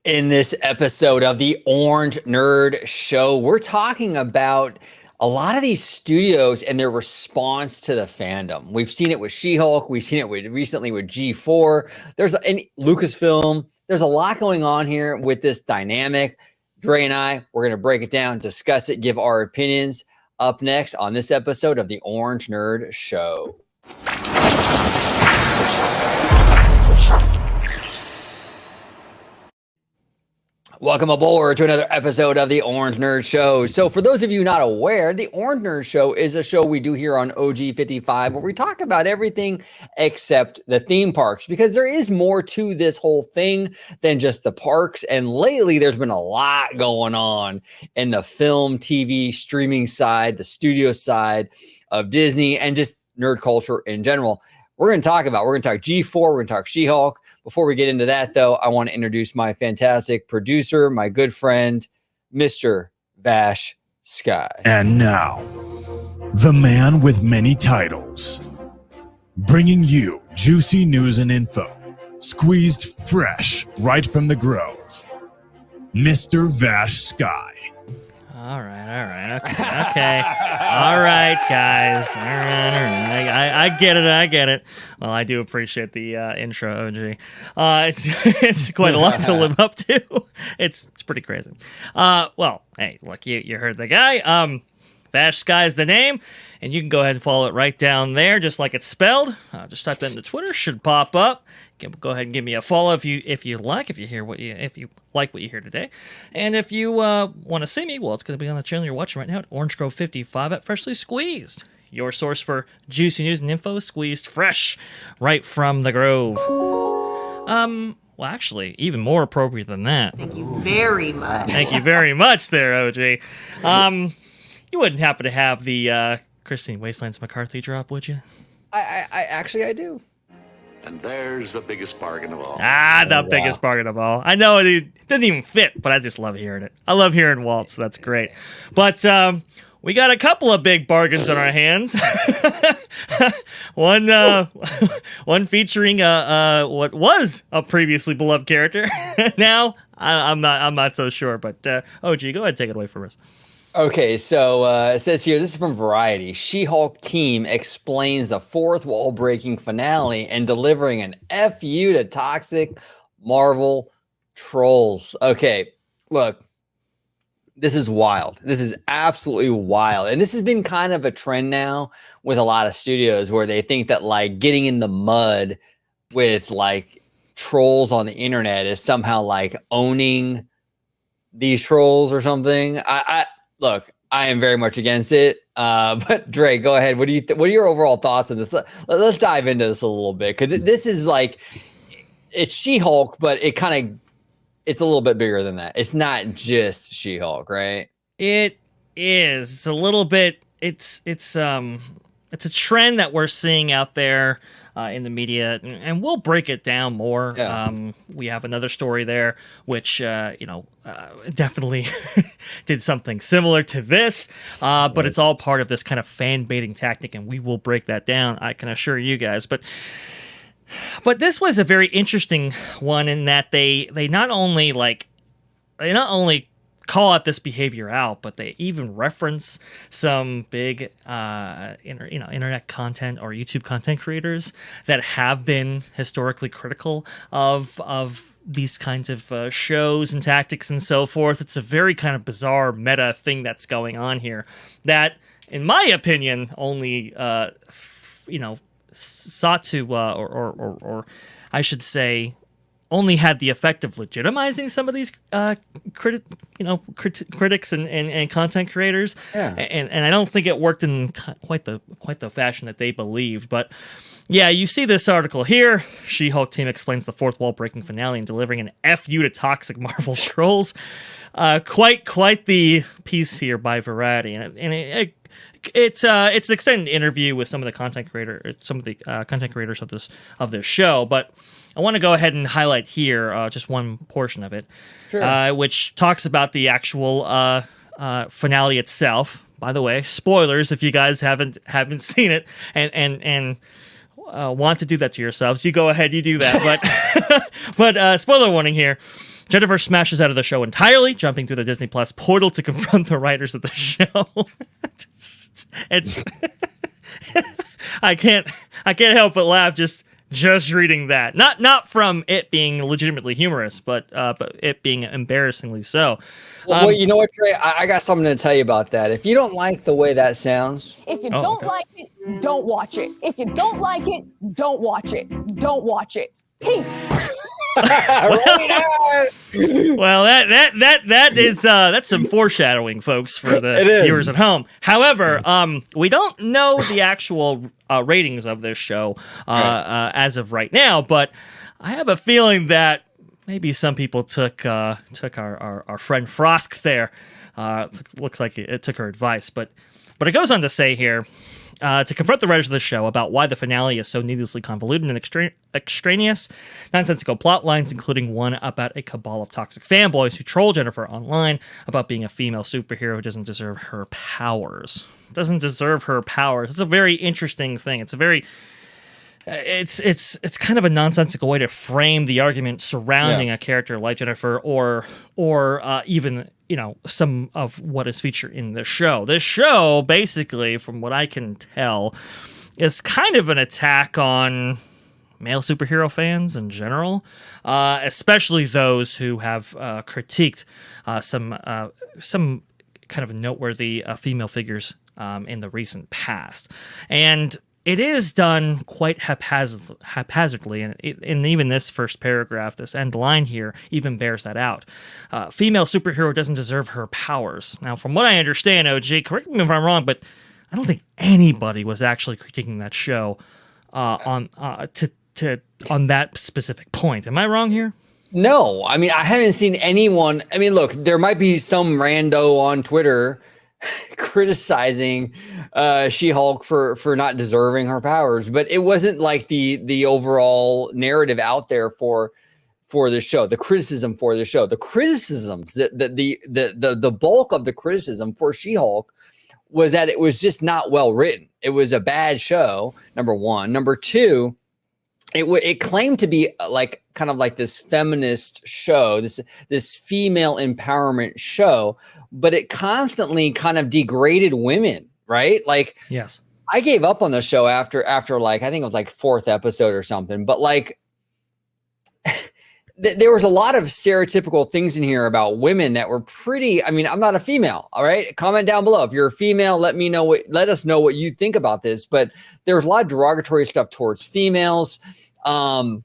In this episode of the Orange Nerd Show, we're talking about a lot of these studios and their response to the fandom. We've seen it with She-Hulk. We've seen it recently with G4. There's Lucasfilm. There's a lot going on here with this dynamic. Dre and I, we're going to break it down, discuss it, give our opinions up next on this episode of the Orange Nerd Show. Welcome aboard to another episode of the Orange Nerd Show. So for those of you not aware, the Orange Nerd Show is a show we do here on OG55 where we talk about everything except the theme parks, because there is more to this whole thing than just the parks. And lately there's been a lot going on in the film, TV, streaming side, the studio side of Disney, and just nerd culture in general. We're going to talk G4, we're going to talk She-Hulk. Before we get into that, though, I want to introduce my fantastic producer, my good friend, Mr. Vash Sky. And now, the man with many titles, bringing you juicy news and info, squeezed fresh right from the Grove, Mr. Vash Sky. All right. Okay. All right, guys. All right. I get it. Well, I do appreciate the intro, OG. It's quite a lot to live up to. It's pretty crazy. Well, hey, look, you heard the guy. Vash Sky is the name, and you can go ahead and follow it right down there, just like it's spelled. Just type that into Twitter, should pop up. Go ahead and give me a follow if you like what you hear today, and if you want to see me, well, it's going to be on the channel you're watching right now at Orange Grove 55 at Freshly Squeezed, your source for juicy news and info squeezed fresh right from the Grove. Well, actually, even more appropriate than that. Thank you very much. Thank you very much, there, OG. You wouldn't happen to have the Christine Wastelands McCarthy drop, would you? I do. And there's the biggest bargain of all. Biggest bargain of all. I know it didn't even fit, but I just love hearing it. I love hearing Waltz. That's great. But we got a couple of big bargains on our hands. One featuring what was a previously beloved character. Now I'm not so sure. But OG, go ahead and take it away from us. Okay, so it says here, this is from Variety. She-Hulk team explains the fourth wall-breaking finale and delivering an FU to toxic Marvel trolls. Okay, look, this is wild. This is absolutely wild. And this has been kind of a trend now with a lot of studios where they think that, like, getting in the mud with, like, trolls on the internet is somehow, like, owning these trolls or something. Look, I am very much against it. But Dre, go ahead. What are your overall thoughts on this? Let's dive into this a little bit, because this is like, it's She-Hulk, but it's a little bit bigger than that. It's not just She-Hulk, right? It is. It's a little bit. It's a trend that we're seeing out there in the media, and we'll break it down more. Yeah. We have another story there, which definitely did something similar to this, but it's all part of this kind of fan baiting tactic, and we will break that down, I can assure you guys. But this was a very interesting one in that they not only call out this behavior out, but they even reference some big internet content or YouTube content creators that have been historically critical of these kinds of shows and tactics and so forth. It's a very kind of bizarre meta thing that's going on here that, in my opinion, only sought to or I should say only had the effect of legitimizing some of these critics and content creators. Yeah. And I don't think it worked in quite the fashion that they believed. But yeah, you see this article here. She-Hulk team explains the fourth wall breaking finale and delivering an FU to toxic Marvel trolls. Quite the piece here by Variety, and it's an extended interview with some of the content creators of this show, but I want to go ahead and highlight here just one portion of it, sure. Which talks about the actual finale itself. By the way, spoilers if you guys haven't seen it and want to do that to yourselves, you go ahead, you do that. But spoiler warning here. Jennifer smashes out of the show entirely, jumping through the Disney Plus portal to confront the writers of the show. it's I can't help but laugh just reading that. Not from it being legitimately humorous, but it being embarrassingly so. Well, you know what, Trey? I got something to tell you about that. If you don't like the way that sounds, if you don't like it, don't watch it. If you don't like it, don't watch it. Don't watch it. Peace. Well, that is that's some foreshadowing, folks, for the viewers at home. However, we don't know the actual ratings of this show as of right now, but I have a feeling that maybe some people took our friend Frosk there. Looks like it took her advice, but it goes on to say here. To confront the writers of the show about why the finale is so needlessly convoluted and extraneous, nonsensical plot lines, including one about a cabal of toxic fanboys who troll Jennifer online about being a female superhero who doesn't deserve her powers. It's a very interesting thing. It's a very... It's kind of a nonsensical way to frame the argument surrounding a character like Jennifer, or even some of what is featured in the show. This show, basically, from what I can tell, is kind of an attack on male superhero fans in general, especially those who have critiqued some kind of noteworthy female figures in the recent past, and it is done quite haphazardly, and even this first paragraph, this end line here, even bears that out. Female superhero doesn't deserve her powers. Now, from what I understand, OG, correct me if I'm wrong, but I don't think anybody was actually critiquing that show on that specific point. Am I wrong here? no. I mean, I haven't seen anyone. I mean, look, there might be some rando on Twitter criticizing She-Hulk for not deserving her powers, but it wasn't like the overall narrative out there for the show. The criticism for the show, the criticisms, the bulk of the criticism for She-Hulk was that it was just not well written. It was a bad show. Number one. Number two, it claimed to be like kind of like this feminist show, this female empowerment show, but it constantly kind of degraded women, right? Like, yes, I gave up on the show after like, I think it was like 4th episode or something, but like there was a lot of stereotypical things in here about women that were pretty, I mean, I'm not a female. All right. Comment down below. If you're a female, let us know what you think about this. But there was a lot of derogatory stuff towards females. And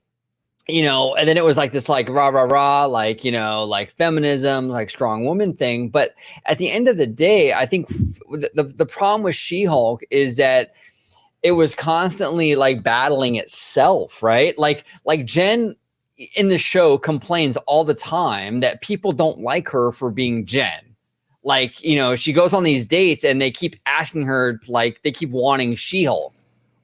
then it was like this, like rah, rah, rah, like, like feminism, like strong woman thing. But at the end of the day, I think the problem with She-Hulk is that it was constantly like battling itself, right? Like Jen in the show complains all the time that people don't like her for being Jen. Like, she goes on these dates and they keep asking her, like, they keep wanting She-Hulk.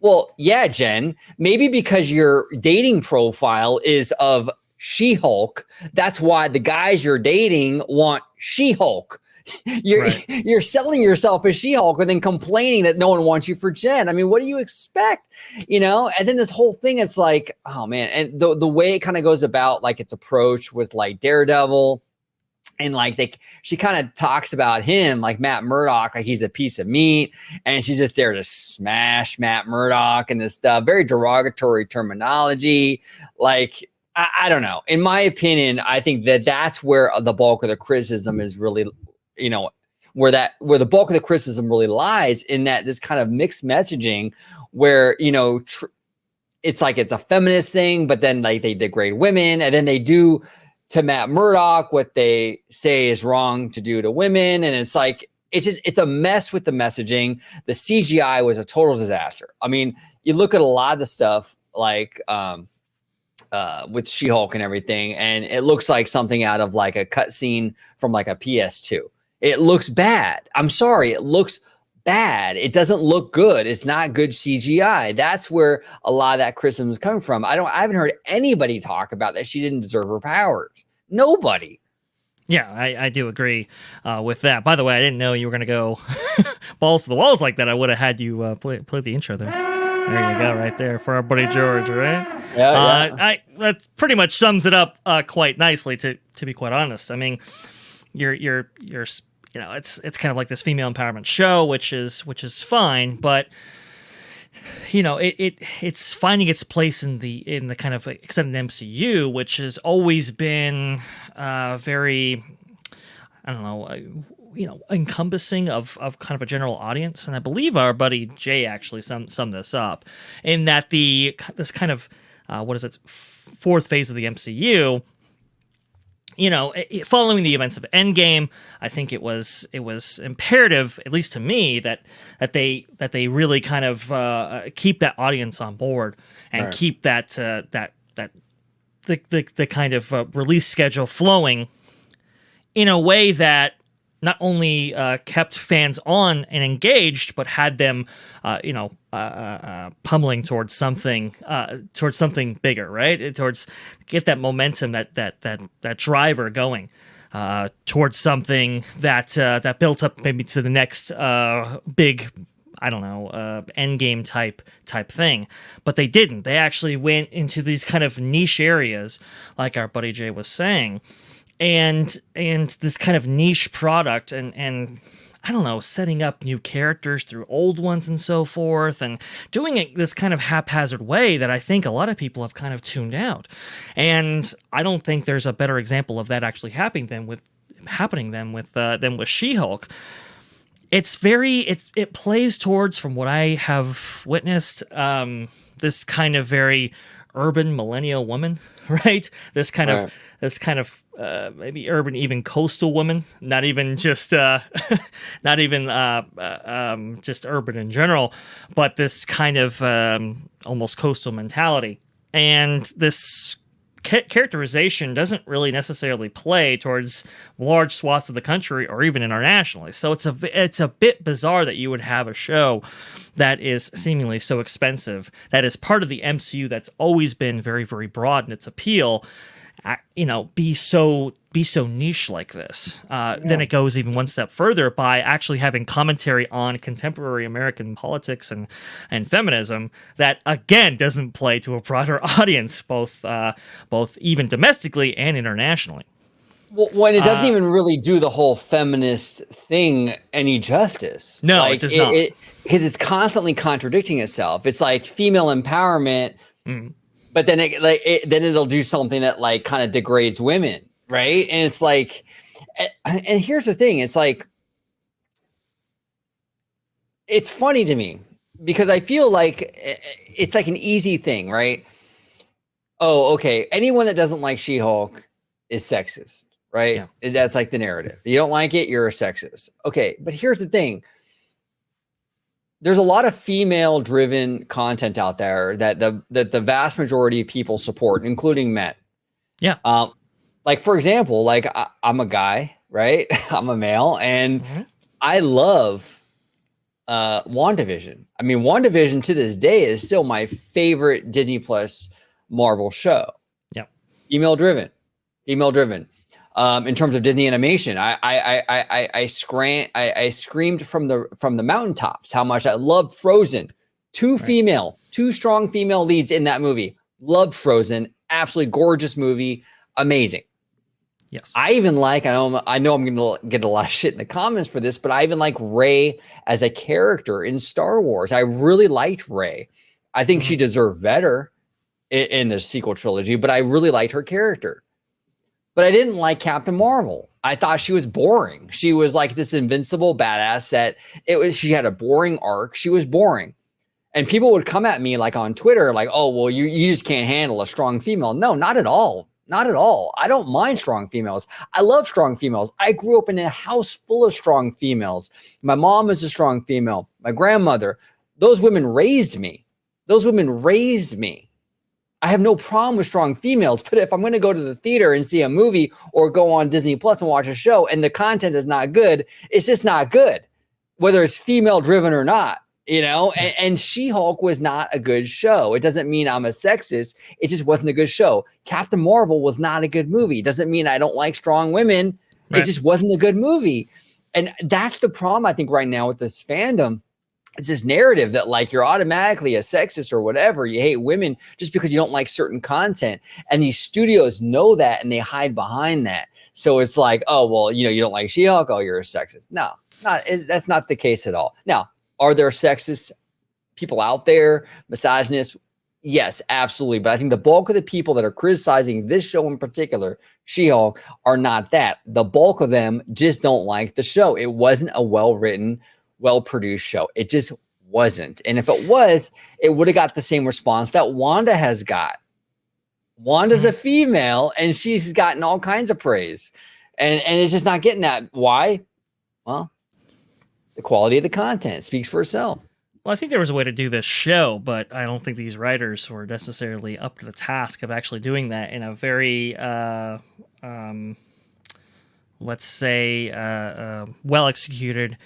Well, yeah, Jen, maybe because your dating profile is of She-Hulk, that's why the guys you're dating want She-Hulk. You're selling yourself as She-Hulk and then complaining that no one wants you for Jen. I mean, what do you expect? And then this whole thing is like, oh man. And the way it kind of goes about like its approach with like Daredevil, and like she kind of talks about him like Matt Murdock, like he's a piece of meat, and she's just there to smash Matt Murdock and this stuff. Very derogatory terminology. Like, I don't know. In my opinion, I think that's where the bulk of the criticism is really, where the bulk of the criticism really lies, in that this kind of mixed messaging where, it's like it's a feminist thing, but then like they degrade women, and then they do to Matt Murdock what they say is wrong to do to women. And it's like, it's a mess with the messaging. The CGI was a total disaster. I mean, you look at a lot of the stuff like with She-Hulk and everything, and it looks like something out of like a cutscene from like a PS2. It looks bad. I'm sorry. It looks bad. It doesn't look good. It's not good CGI. That's where a lot of that criticism is coming from. I haven't heard anybody talk about that she didn't deserve her powers. Nobody. Yeah, I do agree with that. By the way, I didn't know you were going to go balls to the walls like that. I would have had you play the intro there. There you go, right there for our buddy George, right? Yeah, That pretty much sums it up quite nicely. To be quite honest, I mean, you're it's kind of like this female empowerment show, which is fine, but it's finding its place in the kind of extended MCU, which has always been very, I don't know, encompassing of kind of a general audience. And I believe our buddy Jay actually summed this up in that this kind of fourth phase of the MCU. Following the events of Endgame, I think it was imperative, at least to me, that they really kind of keep that audience on board and keep the kind of release schedule flowing in a way that not only kept fans on and engaged, but had them, pummeling towards something bigger, right? Towards get that momentum, that driver going towards something that built up maybe to the next big, I don't know, Endgame type thing. But they didn't. They actually went into these kind of niche areas, like our buddy Jay was saying. And this kind of niche product and I don't know, setting up new characters through old ones and so forth, and doing it this kind of haphazard way that I think a lot of people have kind of tuned out. And I don't think there's a better example of that actually happening than with She-Hulk. It plays towards, from what I have witnessed, this kind of very urban millennial woman, right? This kind of maybe urban, even coastal woman, not even just just urban in general, but this kind of almost coastal mentality. And this characterization doesn't really necessarily play towards large swaths of the country or even internationally. So it's a bit bizarre that you would have a show that is seemingly so expensive, that is part of the MCU that's always been very, very broad in its appeal, be so niche like this. Then it goes even one step further by actually having commentary on contemporary American politics and feminism that again doesn't play to a broader audience, both even domestically and internationally. Well, when it doesn't even really do the whole feminist thing any justice. No, it does not. Because it's constantly contradicting itself. It's like female empowerment. But then then it'll do something that like kind of degrades women, right? And it's like, and here's the thing: it's like, it's funny to me because I feel like it's like an easy thing, right? Oh, okay. Anyone that doesn't like She-Hulk is sexist, right? Yeah. That's like the narrative. You don't like it, you're a sexist. Okay, but here's the thing. There's a lot of female-driven content out there that the vast majority of people support, including men. Yeah. Like for example, like I'm a guy, right? I'm a male, and I love WandaVision. I mean, WandaVision to this day is still my favorite Disney Plus Marvel show. Yeah. Female-driven. In terms of Disney animation, I screamed from the mountaintops how much I loved Frozen. Two strong female leads in that movie. Loved Frozen. Absolutely gorgeous movie. Amazing. Yes. I even like, I know I'm going to get a lot of shit in the comments for this, but I even like Rey as a character in Star Wars. I really liked Rey. I think she deserved better in the sequel trilogy, but I really liked her character. But I didn't like Captain Marvel. I thought she was boring. She was like this invincible badass that she had a boring arc. She was boring. And people would come at me like on Twitter, like, oh, well, you just can't handle a strong female. No, not at all. Not at all. I don't mind strong females. I love strong females. I grew up in a house full of strong females. My mom is a strong female. My grandmother. Those women raised me. I have no problem with strong females, but if I'm going to go to the theater and see a movie or go on Disney Plus and watch a show and the content is not good, it's just not good, whether it's female driven or not, and She-Hulk was not a good show. It doesn't mean I'm a sexist. It just wasn't a good show. Captain Marvel was not a good movie. It doesn't mean I don't like strong women. Right. It just wasn't a good movie. And that's the problem, I think, right now with this fandom it's this narrative that like you're automatically a sexist or whatever. You hate women just because you don't like certain content. And these studios know that and they hide behind that. So it's like, oh, well, you don't like She-Hulk. Oh, you're a sexist. No, that's not the case at all. Now, are there sexist people out there, misogynists? Yes, absolutely. But I think the bulk of the people that are criticizing this show in particular, She-Hulk, are not that. The bulk of them just don't like the show. It wasn't a well-written, well-produced show. It just wasn't. And if it was, it would have got the same response that Wanda has got. Wanda's a female, and she's gotten all kinds of praise. And it's just not getting that. Why? Well, the quality of the content speaks for itself. Well, I think there was a way to do this show, but I don't think these writers were necessarily up to the task of actually doing that in a very, let's say, well-executed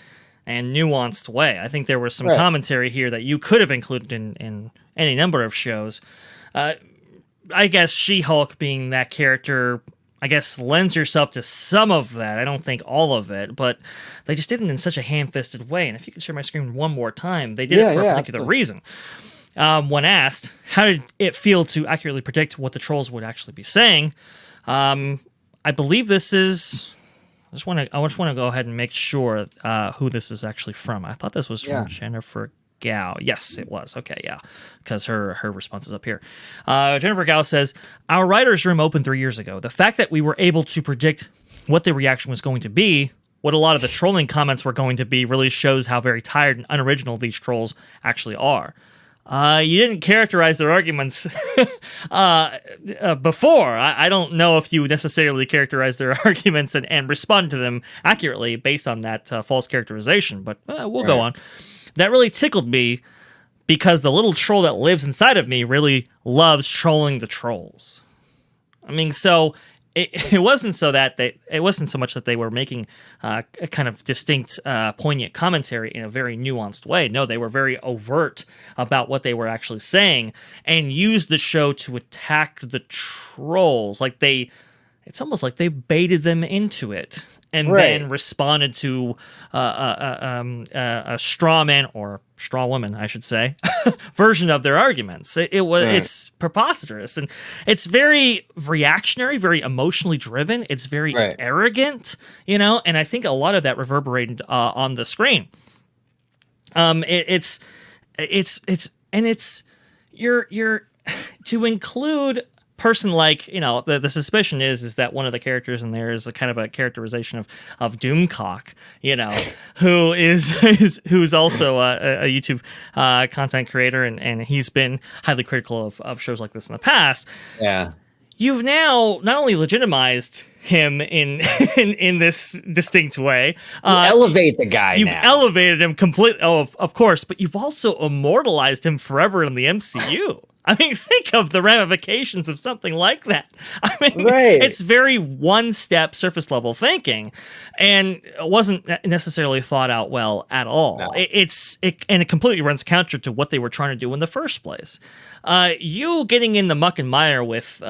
and nuanced way. I think there was some commentary here that you could have included in any number of shows. I guess She-Hulk being that character, I guess, lends yourself to some of that. I don't think all of it, but they just did it in such a ham-fisted way. And if you could share my screen one more time, they did it for a particular reason. When asked, how did it feel to accurately predict what the trolls would actually be saying? I believe this is... I just want to go ahead and make sure who this is actually from. I thought this was from Jennifer Gao. Yes, it was. Okay, yeah, because her response is up here. Jennifer Gao says, our writer's room opened 3 years ago. The fact that we were able to predict what the reaction was going to be, what a lot of the trolling comments were going to be, really shows how very tired and unoriginal these trolls actually are. You didn't characterize their arguments before. I don't know if you necessarily characterized their arguments and respond to them accurately based on that false characterization, but we'll go on. That really tickled me because the little troll that lives inside of me really loves trolling the trolls. I mean, so it wasn't so that it wasn't so much that they were making a kind of distinct, poignant commentary in a very nuanced way. No, they were very overt about what they were actually saying and used the show to attack the trolls. It's almost like they baited them into it and then responded to a straw man or straw woman, I should say, version of their arguments. It's preposterous, and it's very reactionary, very emotionally driven. It's very arrogant, and I think a lot of that reverberated on the screen. You're to include person like, the suspicion is that one of the characters in there is a kind of a characterization of Doomcock, who's also a YouTube content creator, and he's been highly critical of shows like this in the past. Yeah. You've now not only legitimized him in this distinct way. You elevate the guy. You've elevated him completely. Oh, of course, but you've also immortalized him forever in the MCU. I mean, think of the ramifications of something like that. I mean, it's very one-step surface-level thinking, and it wasn't necessarily thought out well at all. No. It completely runs counter to what they were trying to do in the first place. You getting in the muck and mire with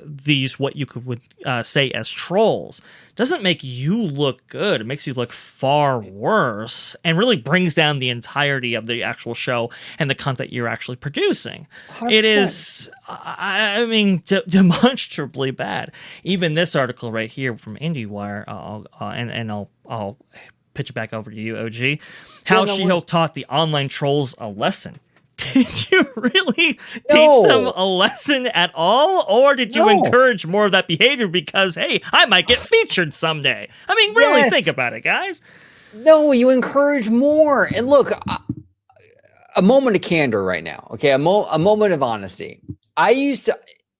these, what you would say as trolls, doesn't make you look good. It makes you look far worse and really brings down the entirety of the actual show and the content you're actually producing. 100%. It is, I mean, demonstrably bad. Even this article right here from IndieWire, I'll pitch it back over to you, OG. How She-Hulk taught the online trolls a lesson. Did you really teach them a lesson at all? Or did you encourage more of that behavior because, hey, I might get featured someday? I mean, really think about it, guys. No, you encourage more. And look, a moment of candor right now, okay? A moment of honesty.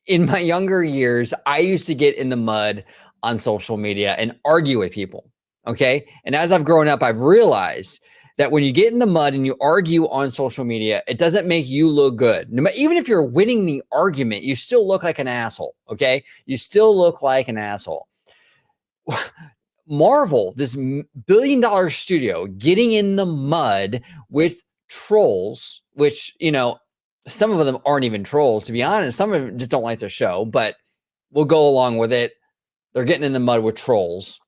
In my younger years, I used to get in the mud on social media and argue with people, okay? And as I've grown up, I've realized that when you get in the mud and you argue on social media, it doesn't make you look good. Even if you're winning the argument, you still look like an asshole, okay? You still look like an asshole. Marvel, this billion-dollar studio, getting in the mud with trolls, which, some of them aren't even trolls, to be honest. Some of them just don't like the show, but we'll go along with it. They're getting in the mud with trolls.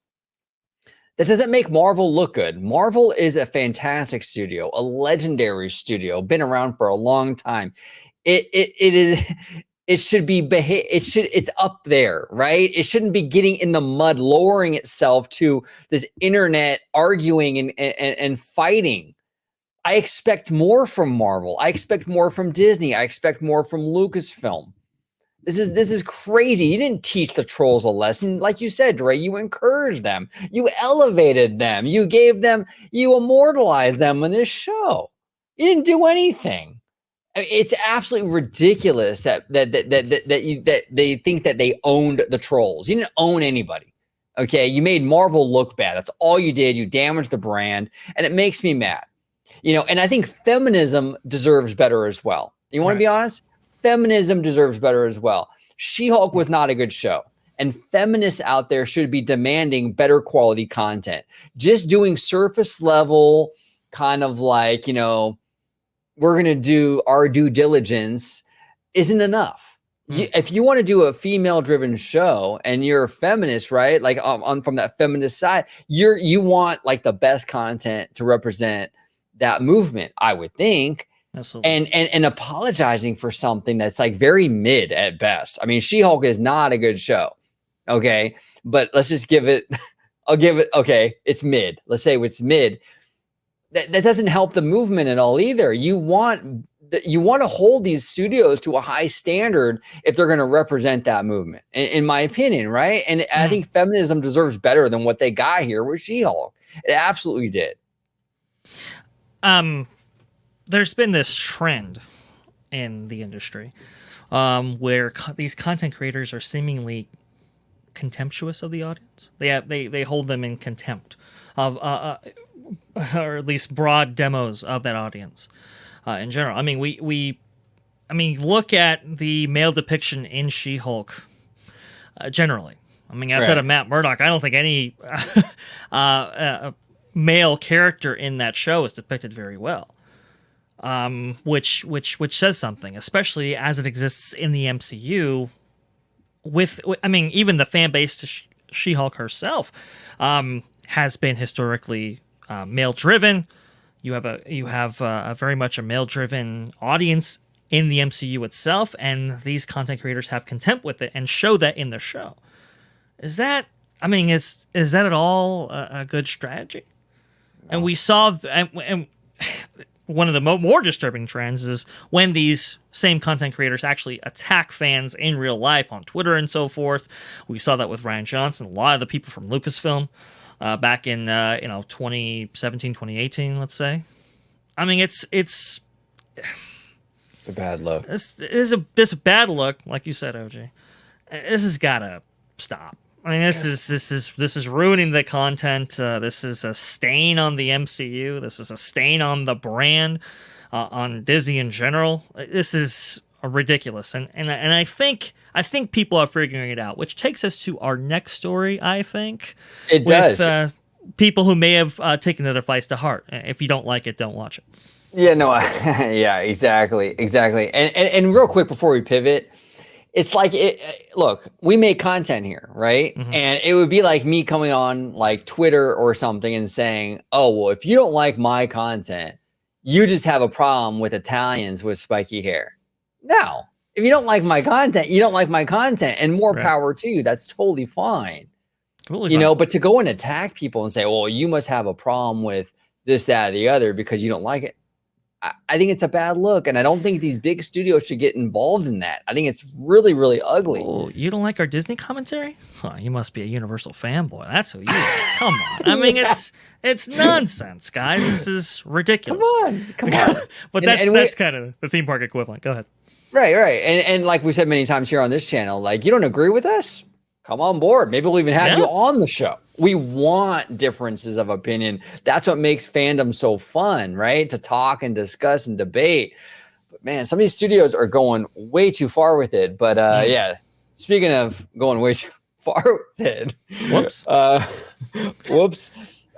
That doesn't make Marvel look good. Marvel is a fantastic studio, a legendary studio, been around for a long time. It is it should be it's up there, right? It shouldn't be getting in the mud, lowering itself to this internet arguing and fighting. I expect more from Marvel. I expect more from Disney. I expect more from Lucasfilm. This is crazy. You didn't teach the trolls a lesson. Like you said, Dre, you encouraged them. You elevated them. You immortalized them in this show. You didn't do anything. It's absolutely ridiculous that they think that they owned the trolls. You didn't own anybody. Okay, you made Marvel look bad. That's all you did. You damaged the brand, and it makes me mad. And I think feminism deserves better as well. You want to be honest? Feminism deserves better as well. She-Hulk was not a good show, and feminists out there should be demanding better quality content. Just doing surface level kind of like, we're going to do our due diligence isn't enough. If you want to do a female-driven show and you're a feminist, right? Like from that feminist side, you want like the best content to represent that movement, I would think. Absolutely. And apologizing for something that's like very mid at best. I mean, She-Hulk is not a good show. Okay. But let's just okay, it's mid. Let's say it's mid. That doesn't help the movement at all either. You want to hold these studios to a high standard if they're going to represent that movement, in my opinion, right? And I think feminism deserves better than what they got here with She-Hulk. It absolutely did. There's been this trend in the industry where these content creators are seemingly contemptuous of the audience. They hold them in contempt of or at least broad demos of that audience in general. I mean, look at the male depiction in She-Hulk generally. I mean, outside of Matt Murdock, I don't think any male character in that show is depicted very well. Which says something, especially as it exists in the MCU. Even the fan base to She-Hulk herself has been historically male driven. You have a very much a male driven audience in the MCU itself, and these content creators have contempt with it and show that in the show. Is that at all a good strategy? No. And we saw and one of the more disturbing trends is when these same content creators actually attack fans in real life on Twitter and so forth. We saw that with Rian Johnson, a lot of the people from Lucasfilm back in 2017, 2018, let's say. I mean, it's a bad look. This is a bad look, like you said, OG. This has got to stop. I mean, this is ruining the content. This is a stain on the MCU. This is a stain on the brand, on Disney in general. This is ridiculous, and I think people are figuring it out. Which takes us to our next story. I think it does. People who may have taken the advice to heart. If you don't like it, don't watch it. Yeah, no, yeah, exactly. And real quick before we pivot. It's like, look, we make content here, right? Mm-hmm. And it would be like me coming on like Twitter or something and saying, oh, well, if you don't like my content, you just have a problem with Italians with spiky hair. No, if you don't like my content, you don't like my content, and more power to you. That's totally fine. Totally fine. But to go and attack people and say, well, you must have a problem with this, that, or the other because you don't like it. I think it's a bad look, and I don't think these big studios should get involved in that. I think it's really, really ugly. Oh, you don't like our Disney commentary? Huh, you must be a Universal fanboy. That's who you are. Come on. I mean, it's nonsense, guys. This is ridiculous. Come on. But that's kind of the theme park equivalent. Go ahead. Right. And like we said many times here on this channel, like, you don't agree with us? Come on board. Maybe we'll even have you on the show. We want differences of opinion. That's what makes fandom so fun, right? To talk and discuss and debate. But man, some of these studios are going way too far with it. But yeah, speaking of going way too far with it. Whoops.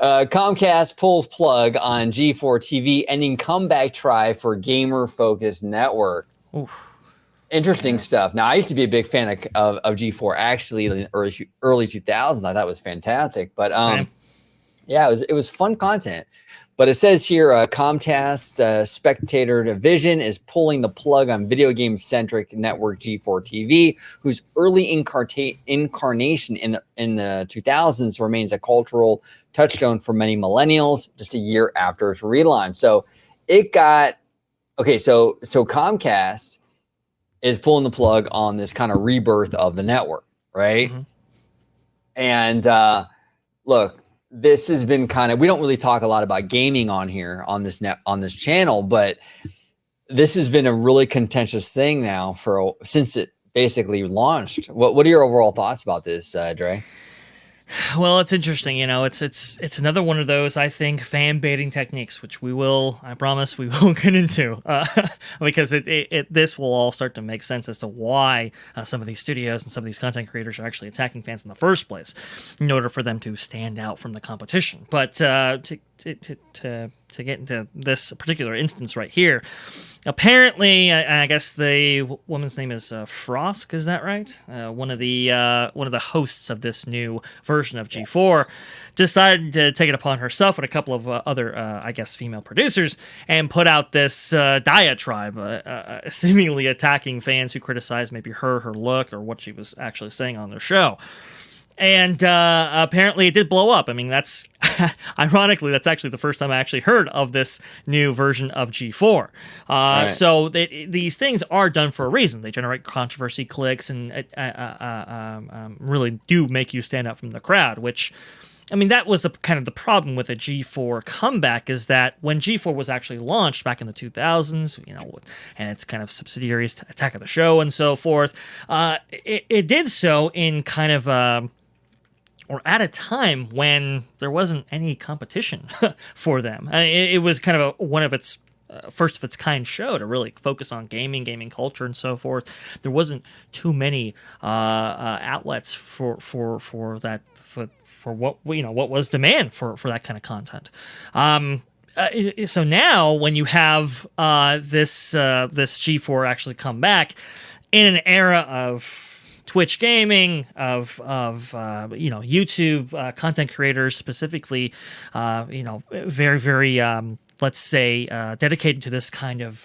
Comcast pulls plug on G4 TV, ending comeback try for gamer-focused network. Oof. Interesting stuff. Now, I used to be a big fan of G4 actually in the early 2000s. I thought it was fantastic. But Yeah, it was fun content. But it says here, Comcast Spectator Division is pulling the plug on video game-centric network G4 TV, whose early incarnation in the 2000s remains a cultural touchstone for many millennials. Just a year after its relaunch, so it got okay. So Comcast is pulling the plug on this kind of rebirth of the network, right? Mm-hmm. And look. This has been kind of, we don't really talk a lot about gaming on here on this channel, but this has been a really contentious thing now since it basically launched. What are your overall thoughts about this, Dre? Well, it's interesting, it's another one of those, I think, fan baiting techniques, which I promise we will get into, because this will all start to make sense as to why some of these studios and some of these content creators are actually attacking fans in the first place, in order for them to stand out from the competition. But to get into this particular instance right here, apparently, I guess the woman's name is Frosk. Is that right? One of the hosts of this new version of G4 decided to take it upon herself and a couple of other, I guess, female producers, and put out this diatribe, seemingly attacking fans who criticized maybe her look, or what she was actually saying on the show. And apparently it did blow up. I mean, that's ironically, that's actually the first time I actually heard of this new version of G4. Right. So these things are done for a reason. They generate controversy, clicks, and really do make you stand out from the crowd, which, I mean, that was kind of the problem with a G4 comeback, is that when G4 was actually launched back in the 2000s, and its kind of subsidiaries, Attack of the Show and so forth, it did so in kind of or at a time when there wasn't any competition for them. It was kind of one of its first of its kind show to really focus on gaming culture and so forth. There wasn't too many outlets for that, for what what was demand for that kind of content. So now when you have this G4 actually come back in an era of Twitch gaming, of YouTube content creators specifically, very very let's say dedicated to this kind of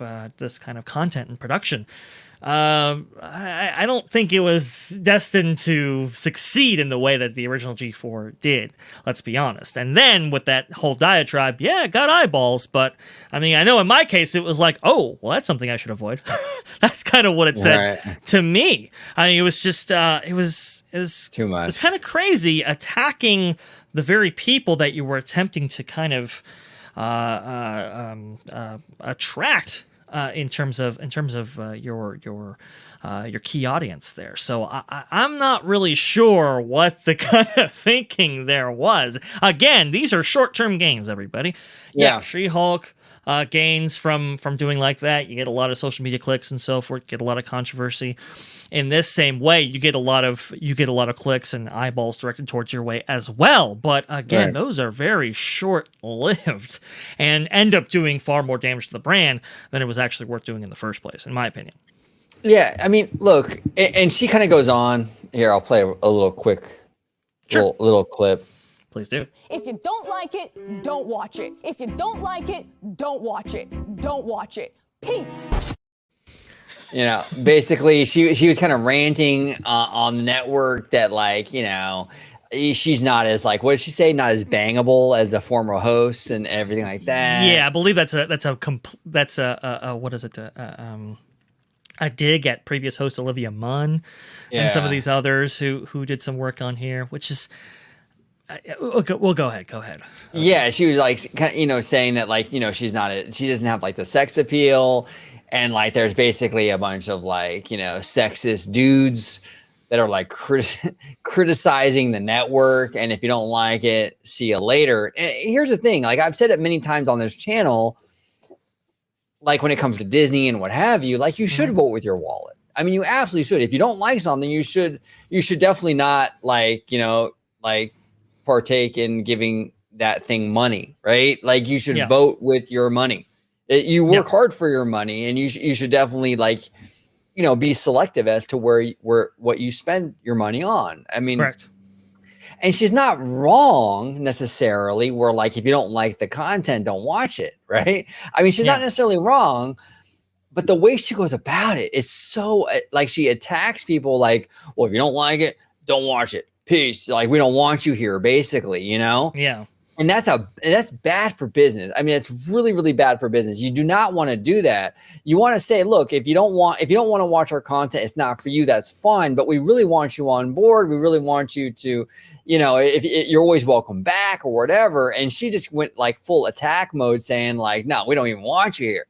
content and production. I don't think it was destined to succeed in the way that the original G4 did, let's be honest. And then with that whole diatribe, yeah, it got eyeballs, but I mean, I know in my case it was like, oh, well, that's something I should avoid. That's kind of what it said to me. I mean, it was just, it was too much. It was kind of crazy, attacking the very people that you were attempting to kind of attract. In terms of your key audience there. So I'm not really sure what the kind of thinking there was. Again, these are short-term gains, everybody. Yeah, She-Hulk gains from doing like that. You get a lot of social media clicks and so forth, get a lot of controversy. In this same way, you get a lot of clicks and eyeballs directed towards your way as well. But again, those are very short-lived and end up doing far more damage to the brand than it was actually worth doing in the first place, in my opinion. Yeah, I mean, look, and she kind of goes on here. I'll play a little quick, little clip. Please do. If you don't like it, don't watch it. If you don't like it, don't watch it. Don't watch it. Peace. Basically, she was kind of ranting on the network that, like, she's not as, like, what did she say? Not as bangable as the former hosts and everything like that. Yeah, I believe that's a what is it? A dig at previous host Olivia Munn and some of these others who did some work on here, which is. Well, go ahead. Yeah, she was like, kind of, saying that, like, she doesn't have, like, the sex appeal. And, like, there's basically a bunch of, like, sexist dudes that are, like, criticizing the network. And if you don't like it, see you later. And here's the thing. Like, I've said it many times on this channel, like, when it comes to Disney and what have you, like, you should vote with your wallet. I mean, you absolutely should. If you don't like something, you should definitely not, like, partake in giving that thing money, right? Like, you should vote with your money. You work hard for your money, and you should definitely, like, be selective as to where what you spend your money on. I mean, correct. And she's not wrong necessarily, where like if you don't like the content, don't watch it, right? I mean, she's not necessarily wrong, but the way she goes about it is so like she attacks people like, well, if you don't like it, don't watch it. Peace. Like we don't want you here, basically, you know? Yeah. And that's bad for business. I mean, it's really, really bad for business. You do not want to do that. You want to say, look, if you don't want to watch our content, it's not for you. That's fine. But we really want you on board. We really want you to, you know, if you're always welcome back or whatever. And she just went like full attack mode, saying like, no, we don't even want you here,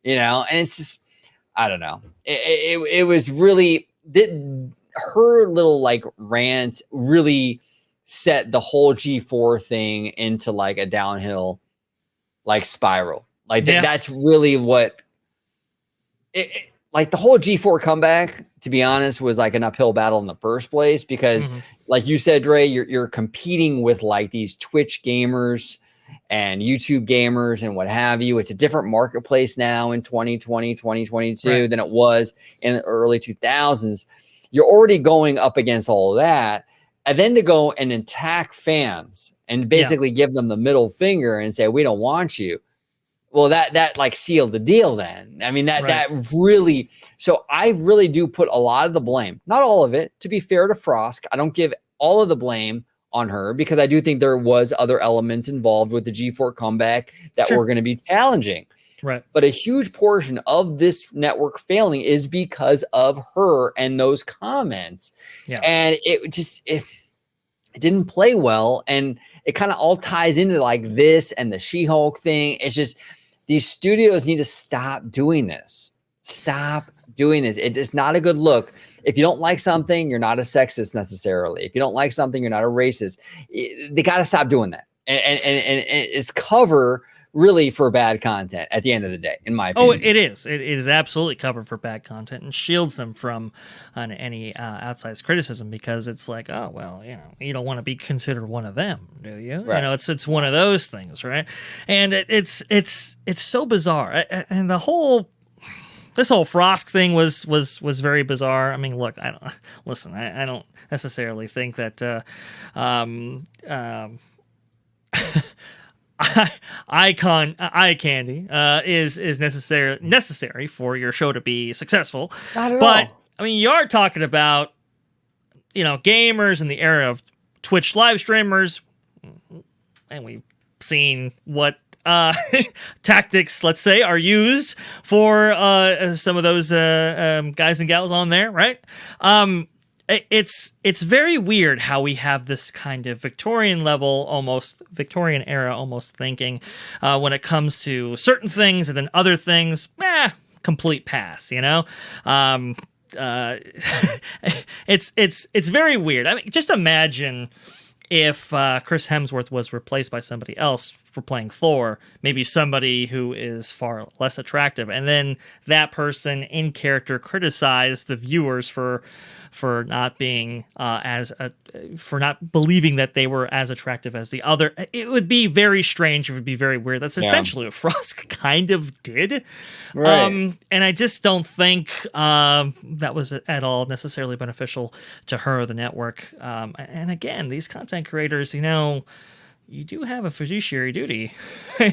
you know. And it's just, I don't know. It was really her little like rant really set the whole G4 thing into like a downhill like spiral. Like that's really what like the whole G4 comeback, to be honest, was like an uphill battle in the first place because like you said, Dre, you're competing with like these Twitch gamers and YouTube gamers and what have you. It's a different marketplace now in 2020, 2022 than it was in the early 2000s. You're already going up against all of that. And then to go and attack fans and basically give them the middle finger and say, we don't want you. Well, that like sealed the deal then. I mean, that really, so I really do put a lot of the blame, not all of it, to be fair to Frosk. I don't give all of the blame on her because I do think there was other elements involved with the G4 comeback that were going to be challenging. Right. But a huge portion of this network failing is because of her and those comments. Yeah. And it didn't play well. And it kind of all ties into like this and the She-Hulk thing. It's just these studios need to stop doing this. Stop doing this. It's not a good look. If you don't like something, you're not a sexist necessarily. If you don't like something, you're not a racist. They got to stop doing that. And it's cover really for bad content at the end of the day, in my opinion. Oh, it is. It is absolutely covered for bad content and shields them from any outsized criticism because it's like, oh, well, you know, you don't want to be considered one of them, do you? Right. You know, it's one of those things, right? And it's so bizarre. And this whole Frosk thing was very bizarre. I mean, look, I don't necessarily think that eye candy is necessary for your show to be successful. Not at but all. I mean, you are talking about, you know, gamers in the era of Twitch live streamers, and we've seen what tactics, let's say, are used for some of those guys and gals on there, right? It's very weird how we have this kind of Victorian era almost thinking when it comes to certain things, and then other things, complete pass, you know? It's very weird. I mean, just imagine if Chris Hemsworth was replaced by somebody else for playing Thor, maybe somebody who is far less attractive, and then that person in character criticized the viewers for not being for not believing that they were as attractive as the other. It would be very strange. It would be very weird. That's essentially what Frost kind of did. Right. And I just don't think that was at all necessarily beneficial to her or the network. And again, these content creators, you know, you do have a fiduciary duty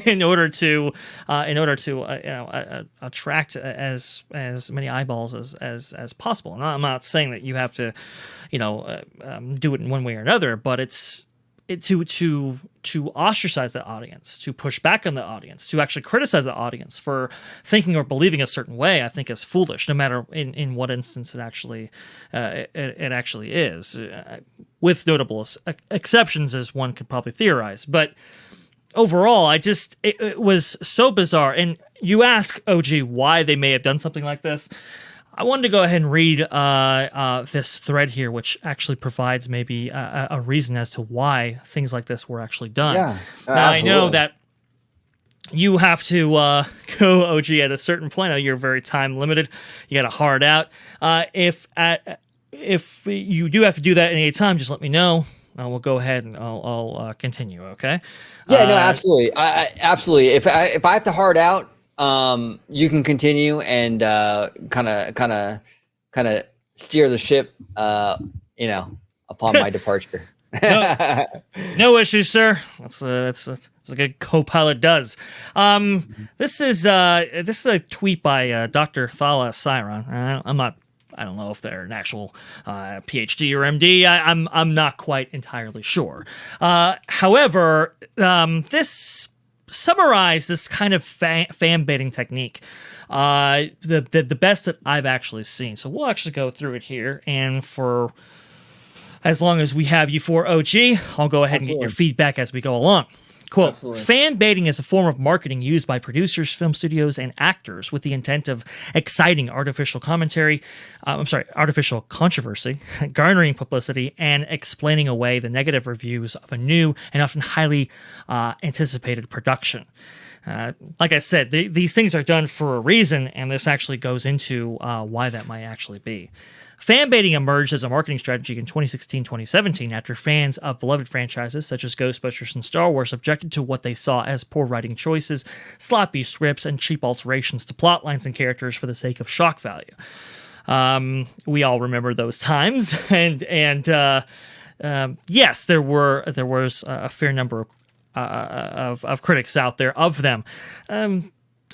in order to attract as many eyeballs as possible. And I'm not saying that you have to, you know, do it in one way or another, but it's to ostracize the audience, to push back on the audience, to actually criticize the audience for thinking or believing a certain way, I think is foolish, no matter in what instance it actually is, with notable exceptions, as one could probably theorize. But overall, it was so bizarre. And you ask, OG, why they may have done something like this. I wanted to go ahead and read this thread here, which actually provides maybe a reason as to why things like this were actually done. Yeah, now, I know that you have to go, OG, at a certain point. You're very time limited. You got to hard out. If you do have to do that at any time, just let me know. We'll go ahead and I'll continue. Okay? Yeah, no, absolutely. Absolutely. If I have to hard out, you can continue and kind of steer the ship, you know, upon my departure. No issues, sir. That's a good co-pilot does. This is a tweet by Dr. Thala Siron. I don't know if they're an actual PhD or MD. I'm not quite entirely sure. However, this summarized this kind of fan baiting technique, the best that I've actually seen. So we'll actually go through it here, and for as long as we have you for OG, I'll go ahead and get your feedback as we go along. Quote, fan baiting is a form of marketing used by producers, film studios, and actors with the intent of exciting artificial controversy, garnering publicity, and explaining away the negative reviews of a new and often highly anticipated production. Like I said, these things are done for a reason, and this actually goes into why that might actually be. Fan baiting emerged as a marketing strategy in 2016-2017 after fans of beloved franchises such as Ghostbusters and Star Wars objected to what they saw as poor writing choices, sloppy scripts, and cheap alterations to plot lines and characters for the sake of shock value. We all remember those times, and yes, there was a fair number of critics out there of them.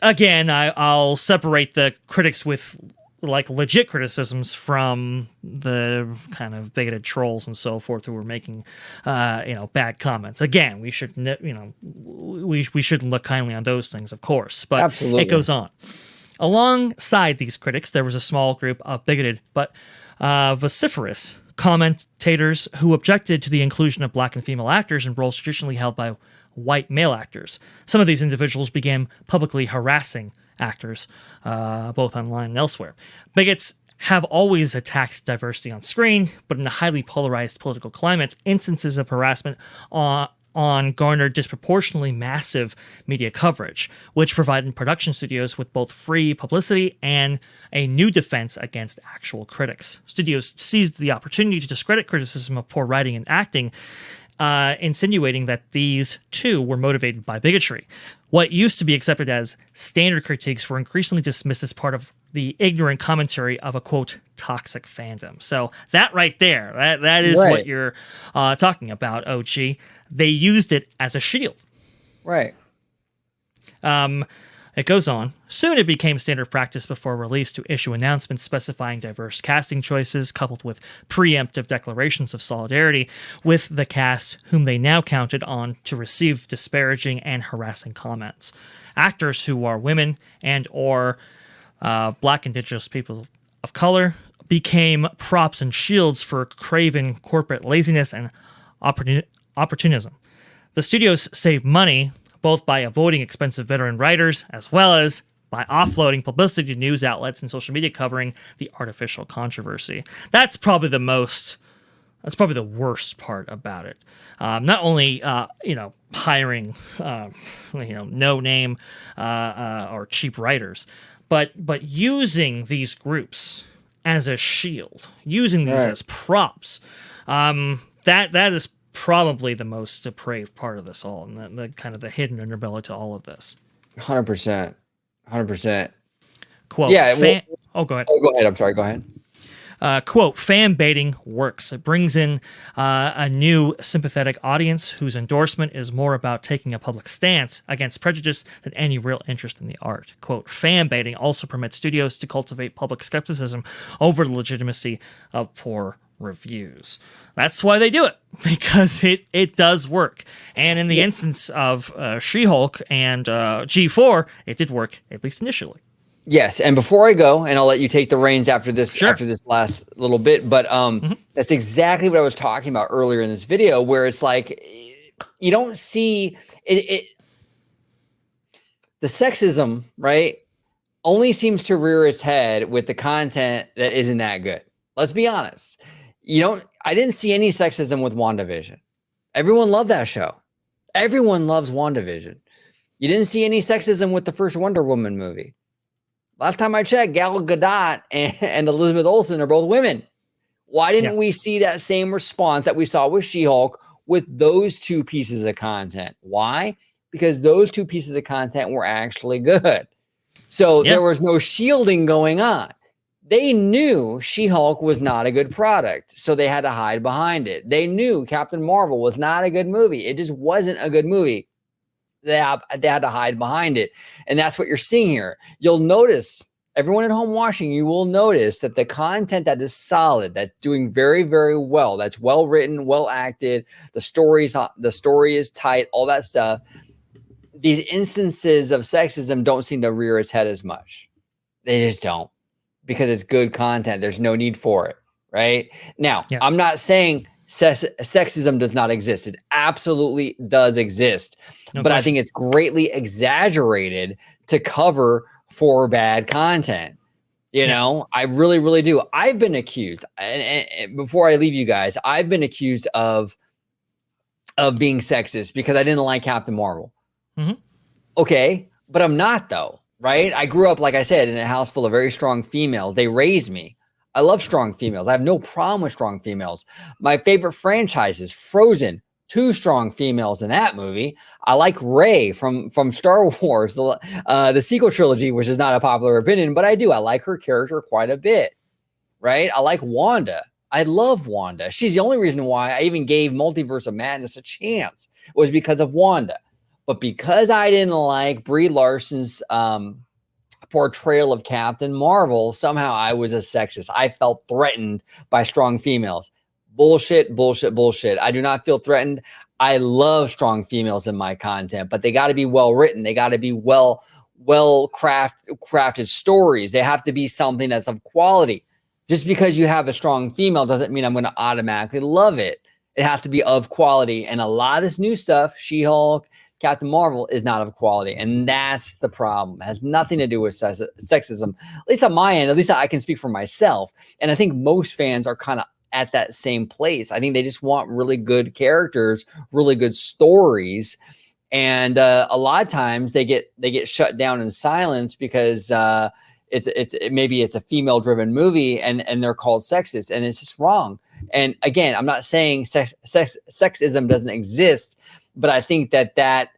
Again, I'll separate the critics with like legit criticisms from the kind of bigoted trolls and so forth who were making bad comments. Again, we should we shouldn't look kindly on those things, of course, but Absolutely. It goes on. Alongside these critics, there was a small group of bigoted but vociferous commentators who objected to the inclusion of black and female actors in roles traditionally held by white male actors. Some of these individuals began publicly harassing actors, both online and elsewhere. Bigots have always attacked diversity on screen, but in a highly polarized political climate, instances of harassment on garnered disproportionately massive media coverage, which provided production studios with both free publicity and a new defense against actual critics. Studios seized the opportunity to discredit criticism of poor writing and acting, insinuating that these too were motivated by bigotry. What used to be accepted as standard critiques were increasingly dismissed as part of the ignorant commentary of a, quote, toxic fandom. So that right there, that is Right. what you're talking about, OG. They used it as a shield. Right. It goes on. Soon it became standard practice before release to issue announcements specifying diverse casting choices, coupled with preemptive declarations of solidarity with the cast, whom they now counted on to receive disparaging and harassing comments. Actors who are women and or black, indigenous people of color became props and shields for craven corporate laziness and opportunism. The studios saved money both by avoiding expensive veteran writers as well as by offloading publicity to news outlets and social media covering the artificial controversy. That's probably the worst part about it. Not only hiring no name or cheap writers, but using these groups as a shield, using these Right. as props. That is probably the most depraved part of this all, and the kind of the hidden underbelly to all of this. 100%. 100%. Quote, Yeah, go ahead. Oh, go ahead. I'm sorry. Go ahead. Quote, fan baiting works. It brings in a new sympathetic audience whose endorsement is more about taking a public stance against prejudice than any real interest in the art. Quote, fan baiting also permits studios to cultivate public skepticism over the legitimacy of poor reviews. That's why they do it, because it does work. And in the instance of She-Hulk and G4, it did work, at least initially. Yes, and before I go, and I'll let you take the reins after this Sure. after this last little bit, but that's exactly what I was talking about earlier in this video, where it's like you don't see it the sexism, right? Only seems to rear its head with the content that isn't that good. Let's be honest. I didn't see any sexism with WandaVision. Everyone loved that show. Everyone loves WandaVision. You didn't see any sexism with the first Wonder Woman movie. Last time I checked, Gal Gadot and Elizabeth Olsen are both women. Why didn't we see that same response that we saw with She-Hulk with those two pieces of content? Why? Because those two pieces of content were actually good. So there was no shielding going on. They knew She-Hulk was not a good product, so they had to hide behind it. They knew Captain Marvel was not a good movie. It just wasn't a good movie. They had to hide behind it. And that's what you're seeing here. You'll notice, everyone at home watching, you will notice that the content that is solid, that's doing very, very well, that's well written, well acted, the story is tight, all that stuff. These instances of sexism don't seem to rear its head as much. They just don't, because it's good content. There's no need for it, right? Now, Yes. I'm not saying sexism does not exist. It absolutely does exist. No but I question. think it's greatly exaggerated to cover for bad content. You know, I really, really do. I've been accused, and before I leave you guys, I've been accused of being sexist because I didn't like Captain Marvel. Mhm. Okay, but I'm not, though, right? I grew up, like I said, in a house full of very strong females. They raised me. I love strong females. I have no problem with strong females. My favorite franchise is Frozen. 2 strong females in that movie. I like Rey from Star Wars, the sequel trilogy, which is not a popular opinion, but I do. I like her character quite a bit, right? I like Wanda. I love Wanda. She's the only reason why I even gave Multiverse of Madness a chance, was because of Wanda. But because I didn't like Brie Larson's portrayal of Captain Marvel, somehow I was a sexist. I felt threatened by strong females. Bullshit, bullshit, bullshit. I do not feel threatened. I love strong females in my content, but they got to be well written. They got to be well crafted stories. They have to be something that's of quality. Just because you have a strong female doesn't mean I'm going to automatically love it. It has to be of quality. And a lot of this new stuff, She-Hulk, Captain Marvel, is not of quality. And that's the problem. It has nothing to do with sexism, at least on my end. At least I can speak for myself. And I think most fans are kind of at that same place. I think they just want really good characters, really good stories. And a lot of times they get shut down in silence because maybe it's a female driven movie and they're called sexist, and it's just wrong. And again, I'm not saying sexism doesn't exist, but I think that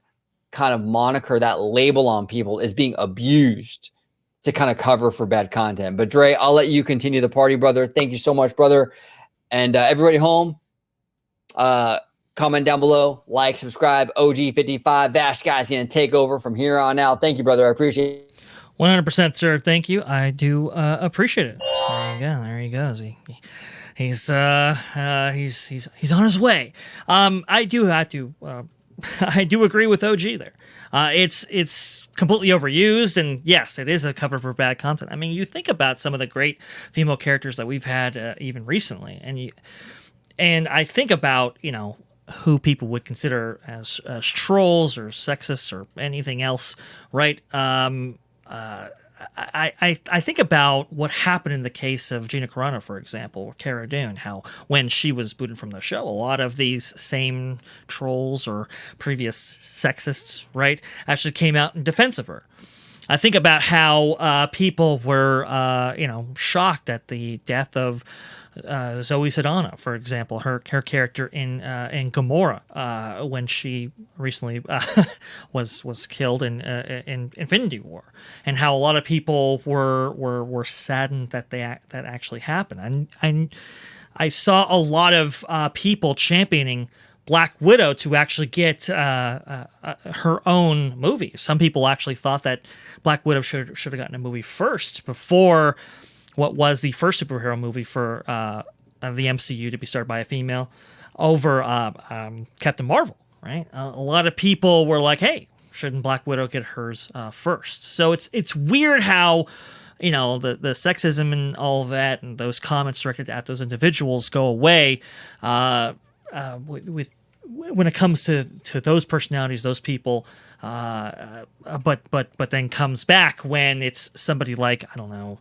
kind of moniker, that label on people, is being abused to kind of cover for bad content. But Dre, I'll let you continue the party, brother. Thank you so much, brother. And everybody home, comment down below, like, subscribe. OG55 Vash Guy's going to take over from here on out. Thank you, brother. I appreciate it. 100%, sir. Thank you. I do appreciate it. There you go. There he goes. He's on his way. I do have to. I do agree with OG there. It's completely overused, and yes, it is a cover for bad content. I mean, you think about some of the great female characters that we've had even recently, and I think about, you know, who people would consider as trolls or sexist or anything else, right? I think about what happened in the case of Gina Carano, for example, or Cara Dune, how when she was booted from the show, a lot of these same trolls or previous sexists, right, actually came out in defense of her. I think about how people were, shocked at the death of Zoe Saldana, for example, her character in Gamora, when she recently was killed in Infinity War, and how a lot of people were saddened that that actually happened. And I saw a lot of people championing Black Widow to actually get her own movie. Some people actually thought that Black Widow should have gotten a movie first before what was the first superhero movie for the MCU to be started by a female over Captain Marvel, right? A lot of people were like, hey, shouldn't Black Widow get hers first? So it's weird how, you know, the sexism and all of that and those comments directed at those individuals go away with when it comes to those personalities, those people, but then comes back when it's somebody like, I don't know,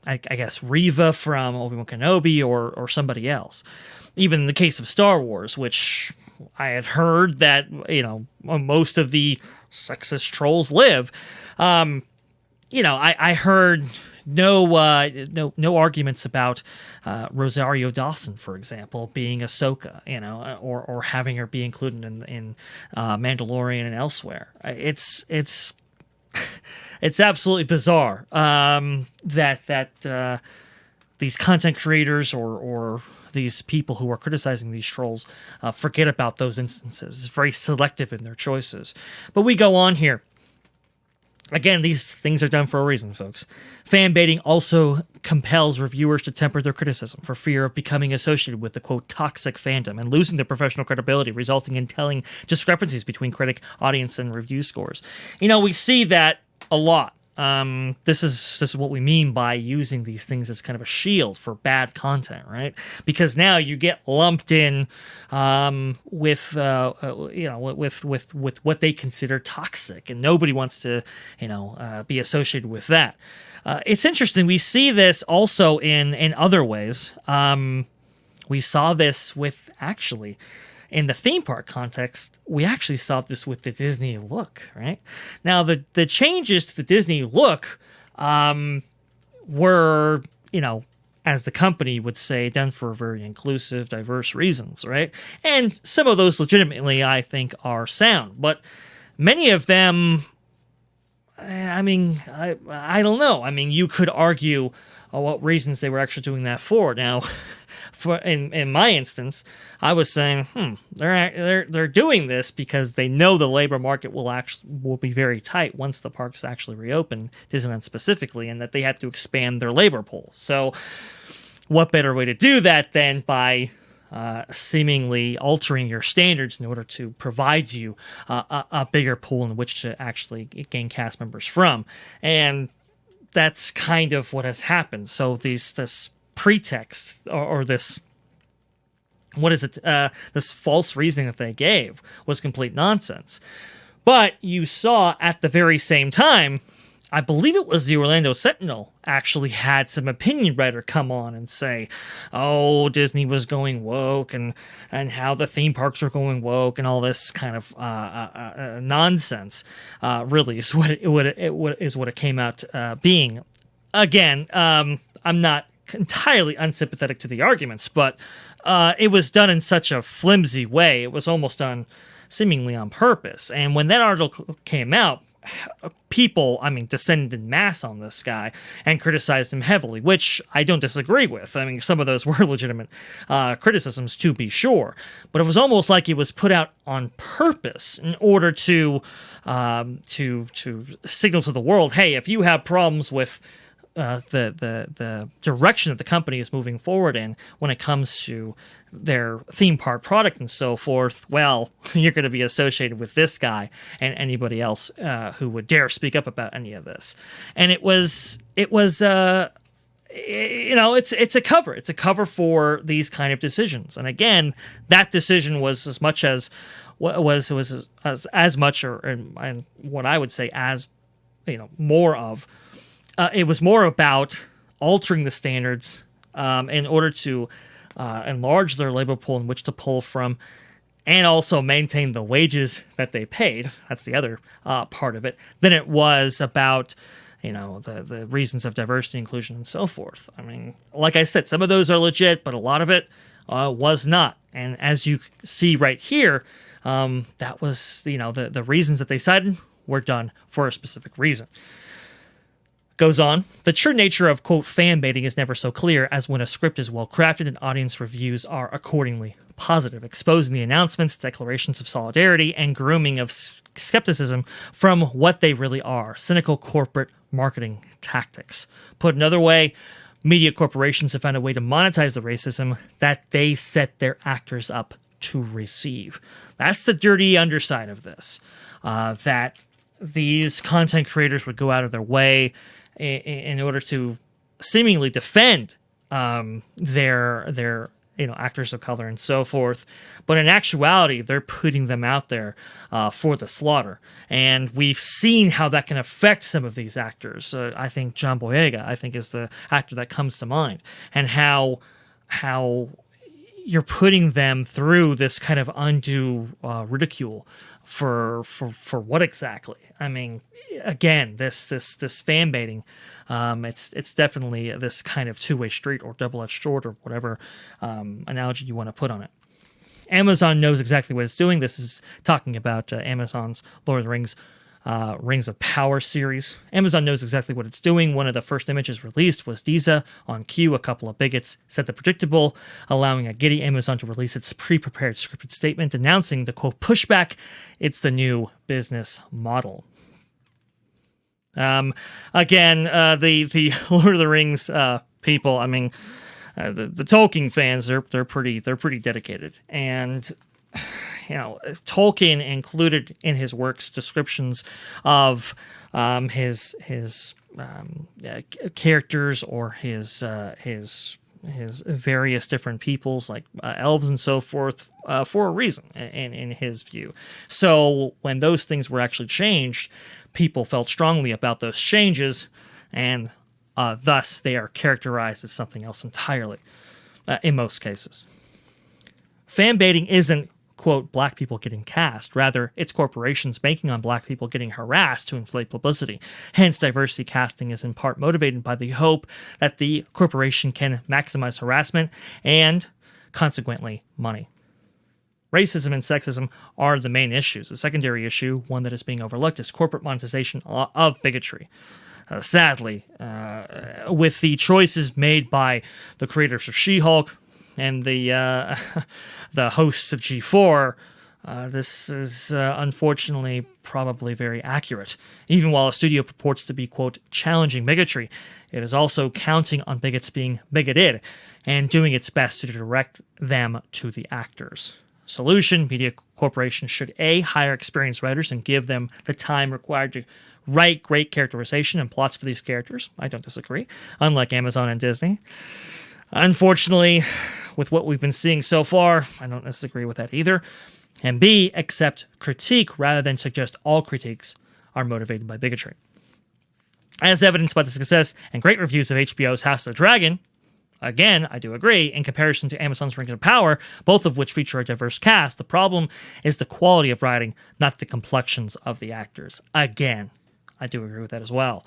I guess Reva from Obi-Wan Kenobi or somebody else. Even in the case of Star Wars, which I had heard that, you know, most of the sexist trolls live. I heard no arguments about Rosario Dawson, for example, being Ahsoka, you know, or having her be included in Mandalorian and elsewhere. It's it's absolutely bizarre that these content creators or these people who are criticizing these trolls forget about those instances. It's very selective in their choices. But we go on here. Again, these things are done for a reason, folks. Fan baiting also compels reviewers to temper their criticism for fear of becoming associated with the, quote, toxic fandom and losing their professional credibility, resulting in telling discrepancies between critic, audience, and review scores. We see that a lot. This is what we mean by using these things as kind of a shield for bad content, right? Because now you get lumped in with what they consider toxic, and nobody wants to be associated with that. It's interesting. We see this also in other ways. We saw this with actually. In the theme park context, we actually saw this with the Disney look, right? Now, the changes to the Disney look were, as the company would say, done for very inclusive, diverse reasons, right? And some of those legitimately, I think, are sound. But many of them, I don't know. You could argue what reasons they were actually doing that for. Now, in my instance, I was saying, they're doing this because they know the labor market will be very tight once the parks actually reopen, Disneyland specifically, and that they have to expand their labor pool. So, what better way to do that than by seemingly altering your standards in order to provide you a bigger pool in which to actually gain cast members from, and that's kind of what has happened. So this pretext or this this false reasoning that they gave was complete nonsense. But you saw at the very same time, I believe it was the Orlando Sentinel actually had some opinion writer come on and say, oh, Disney was going woke and how the theme parks were going woke and all this kind of nonsense. Really is what it came out being. Again, I'm not entirely unsympathetic to the arguments, but it was done in such a flimsy way. It was almost done seemingly on purpose. And when that article came out, people, descended in mass on this guy and criticized him heavily, which I don't disagree with. Some of those were legitimate criticisms, to be sure, but it was almost like it was put out on purpose in order to signal to the world, hey, if you have problems with the direction that the company is moving forward in when it comes to their theme park product and so forth, well, you're going to be associated with this guy and anybody else who would dare speak up about any of this. And it's a cover. It's a cover for these kind of decisions. And again, that decision was as much as as much, and what I would say as more of. It was more about altering the standards in order to enlarge their labor pool in which to pull from, and also maintain the wages that they paid. That's the other part of it. Than it was about the reasons of diversity, inclusion, and so forth. Like I said, some of those are legit, but a lot of it was not. And as you see right here, that was the reasons that they cited were done for a specific reason. Goes on, the true nature of, quote, fan baiting is never so clear as when a script is well crafted and audience reviews are accordingly positive, exposing the announcements, declarations of solidarity, and grooming of skepticism from what they really are, cynical corporate marketing tactics. Put another way, media corporations have found a way to monetize the racism that they set their actors up to receive. That's the dirty underside of this, that these content creators would go out of their way in order to seemingly defend their actors of color and so forth, but in actuality, they're putting them out there for the slaughter. And we've seen how that can affect some of these actors. I think John Boyega, is the actor that comes to mind, and how you're putting them through this kind of undue ridicule for what exactly? Again, this fan baiting, it's definitely this kind of two-way street or double-edged sword or whatever analogy you want to put on it. Amazon knows exactly what it's doing. This is talking about Amazon's Lord of the Rings Rings of Power series. Amazon knows exactly what it's doing. One of the first images released was Deeza on cue. A couple of bigots said the predictable, allowing a giddy Amazon to release its pre-prepared scripted statement announcing the quote pushback. It's the new business model. Again, the Lord of the Rings people. I mean, the Tolkien fans. They're pretty dedicated, and Tolkien included in his works descriptions of his characters or his various different peoples like elves and so forth for a reason in his view. So when those things were actually changed, people felt strongly about those changes, and thus they are characterized as something else entirely in most cases. Fan baiting isn't, quote, black people getting cast. Rather, it's corporations banking on black people getting harassed to inflate publicity. Hence, diversity casting is in part motivated by the hope that the corporation can maximize harassment and, consequently, money. Racism and sexism are the main issues. The secondary issue, one that is being overlooked, is corporate monetization of bigotry. Sadly, with the choices made by the creators of She-Hulk and the hosts of G4, this is unfortunately probably very accurate. Even while a studio purports to be, quote, challenging bigotry, it is also counting on bigots being bigoted and doing its best to direct them to the actors. Solution: media corporations should hire experienced writers and give them the time required to write great characterization and plots for these characters. I don't disagree, unlike Amazon and Disney. Unfortunately, with what we've been seeing so far, I don't disagree with that either. And B, accept critique rather than suggest all critiques are motivated by bigotry. As evidenced by the success and great reviews of HBO's House of the Dragon, again, I do agree, in comparison to Amazon's Rings of Power, both of which feature a diverse cast, the problem is the quality of writing, not the complexions of the actors. Again, I do agree with that as well.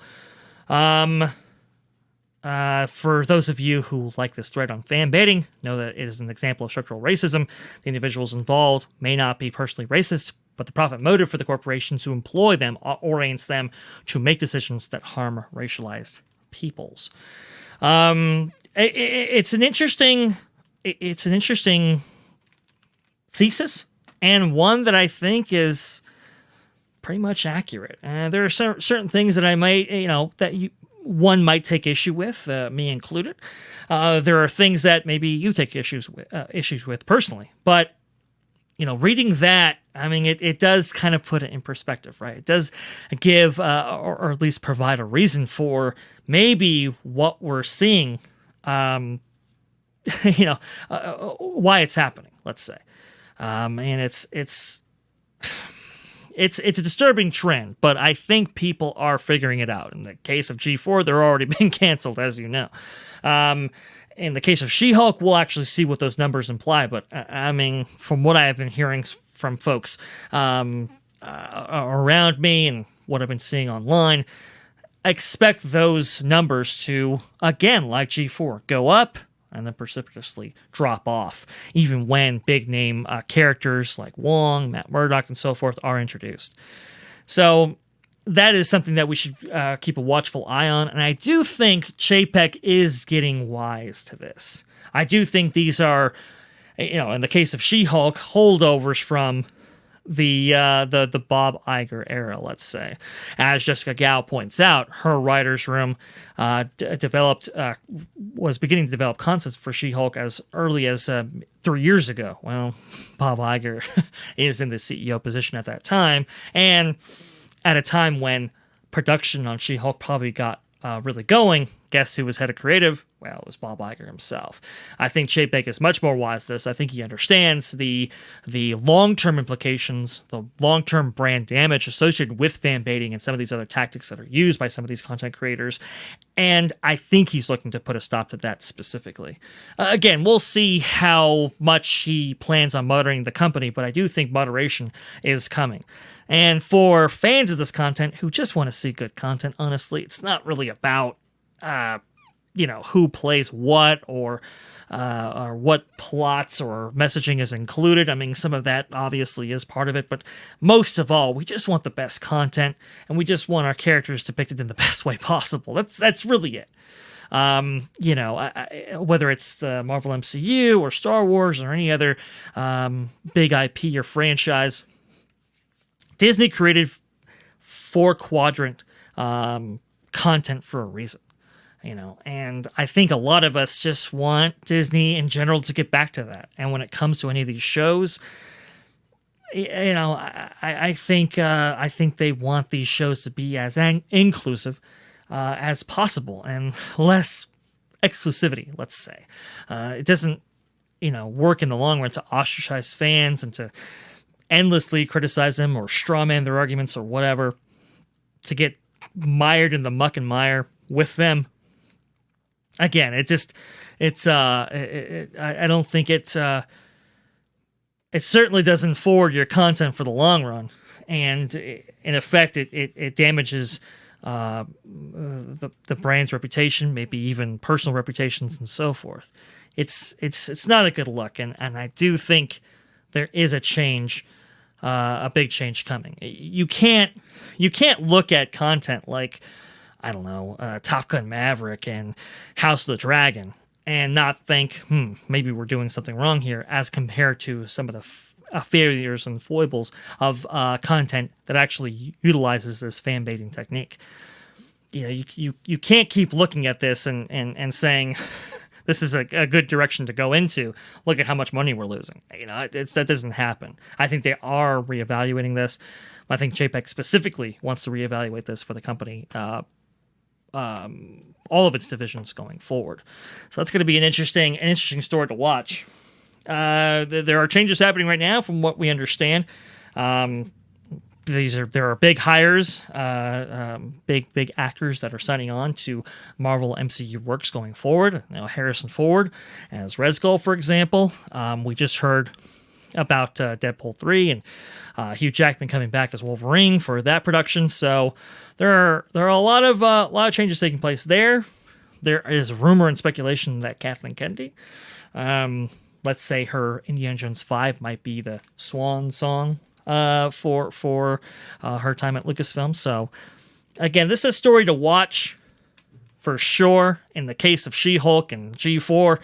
For those of you who like this thread on fan baiting, know that it is an example of structural racism. The individuals involved may not be personally racist, but the profit motive for the corporations who employ them orients them to make decisions that harm racialized peoples. It's an interesting thesis, and one that I think is pretty much accurate. There are certain things that I might, one might take issue with, me included. There are things that maybe you take issues with personally, but reading that, I mean, it does kind of put it in perspective, right? It does give, or at least provide a reason for maybe what we're seeing, why it's happening, let's say. And it's a disturbing trend, but I think people are figuring it out. In the case of G4, they're already being canceled, as you know. In the case of She-Hulk, we'll actually see what those numbers imply, but I mean, from what I have been hearing from folks around me and what I've been seeing online, expect those numbers to, again, like G4, go up and then precipitously drop off, even when big-name characters like Wong, Matt Murdock, and so forth are introduced. So that is something that we should keep a watchful eye on, and I do think Chapek is getting wise to this. I do think these are, in the case of She-Hulk, holdovers from the Bob Iger era, let's say. As Jessica Gao points out, her writer's room was beginning to develop concepts for She-Hulk as early as 3 years ago. Well, Bob Iger is in the CEO position at that time, and at a time when production on She-Hulk probably got really going. Guess who was head of creative? Well, it was Bob Iger himself. I think Chapek is much more wise to this. I think he understands the long-term implications, the long-term brand damage associated with fan baiting and some of these other tactics that are used by some of these content creators. And I think he's looking to put a stop to that specifically. Again, we'll see how much he plans on monitoring the company, but I do think moderation is coming. And for fans of this content who just want to see good content, honestly, it's not really about who plays what, or what plots or messaging is included. I mean, some of that obviously is part of it, but most of all, we just want the best content, and we just want our characters depicted in the best way possible. That's really it. Whether it's the Marvel MCU or Star Wars or any other big IP or franchise, Disney created 4-quadrant content for a reason. And I think a lot of us just want Disney in general to get back to that. And when it comes to any of these shows, I think they want these shows to be as inclusive as possible and less exclusivity, let's say. It doesn't, work in the long run to ostracize fans and to endlessly criticize them or strawman their arguments or whatever, to get mired in the muck and mire with them. Again, I don't think it certainly doesn't forward your content for the long run, and in effect, it damages the brand's reputation, maybe even personal reputations and so forth. It's not a good look, and I do think there is a change, a big change coming. You can't look at content like, I don't know, Top Gun Maverick and House of the Dragon and not think, maybe we're doing something wrong here, as compared to some of the failures and foibles of content that actually utilizes this fan baiting technique. You can't keep looking at this and saying this is a good direction to go into. Look at how much money we're losing. That doesn't happen. I think they are reevaluating this. I think JPEG specifically wants to reevaluate this for the company. All of its divisions going forward. So that's going to be an interesting story to watch. There are changes happening right now from what we understand. There are big hires, big actors that are signing on to Marvel MCU works going forward. Harrison Ford as Red Skull, for example. We just heard about Deadpool 3 and Hugh Jackman coming back as Wolverine for that production. So there are a lot of changes taking place there. There is rumor and speculation that Kathleen Kennedy, let's say her Indiana Jones 5 might be the swan song for her time at Lucasfilm. So again, this is a story to watch for sure. In the case of She-Hulk and G4,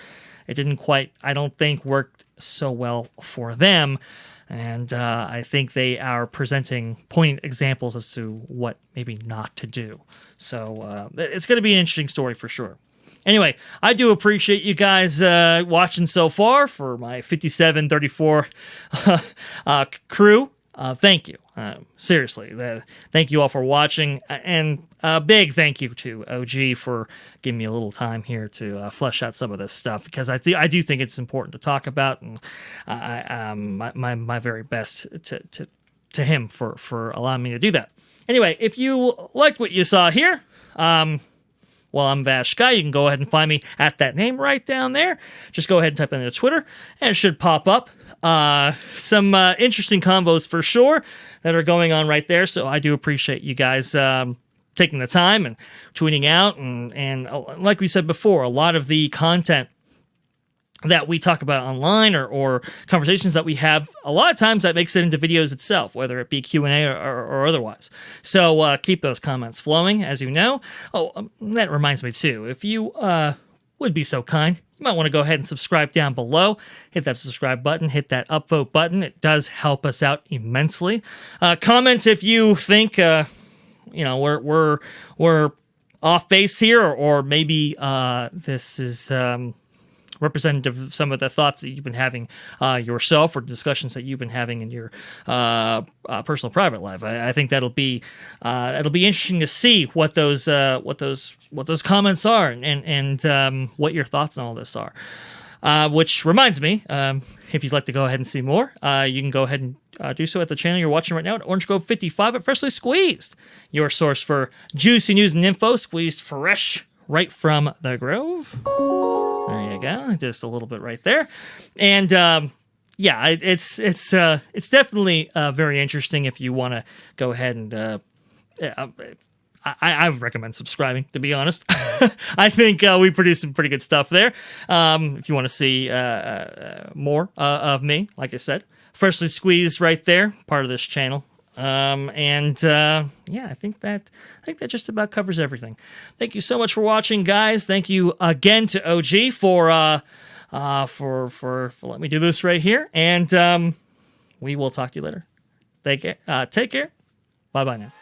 it didn't quite, I don't think, worked so well for them. And I think they are presenting poignant examples as to what maybe not to do. So it's going to be an interesting story for sure. Anyway, I do appreciate you guys watching so far for my 5734 crew. Thank you. Seriously, thank you all for watching. And a big thank you to OG for giving me a little time here to flesh out some of this stuff, because I do think it's important to talk about, and my very best to him for allowing me to do that. Anyway, if you liked what you saw here, well, I'm Vash Guy. You can go ahead and find me at that name right down there. Just go ahead and type in into Twitter, and it should pop up. Some interesting convos for sure that are going on right there. So I do appreciate you guys taking the time and tweeting out. And like we said before, a lot of the content that we talk about online or conversations that we have, a lot of times that makes it into videos itself, whether it be Q&A or otherwise. So keep those comments flowing, as you know. Oh, that reminds me too, if you would be so kind, you might want to go ahead and subscribe down below. Hit that subscribe button, hit that upvote button. It does help us out immensely. Comment if you think we're off base here, or maybe this is representative of some of the thoughts that you've been having yourself, or discussions that you've been having in your personal private life. I think that'll be interesting to see what those comments are, and what your thoughts on all this are. Which reminds me, if you'd like to go ahead and see more, you can go ahead and do so at the channel you're watching right now at Orange Grove 55 at Freshly Squeezed, your source for juicy news and info squeezed fresh right from the Grove. There you go, just a little bit right there, and yeah, it's definitely very interesting if you want to go ahead and I would recommend subscribing, to be honest. I think we produce some pretty good stuff there. If you want to see more of me, like I said, Freshly Squeezed right there, part of this channel. Yeah, I think that just about covers everything. Thank you so much for watching, guys. Thank you again to OG for letting me do this right here. And we will talk to you later. Take care. Bye bye now.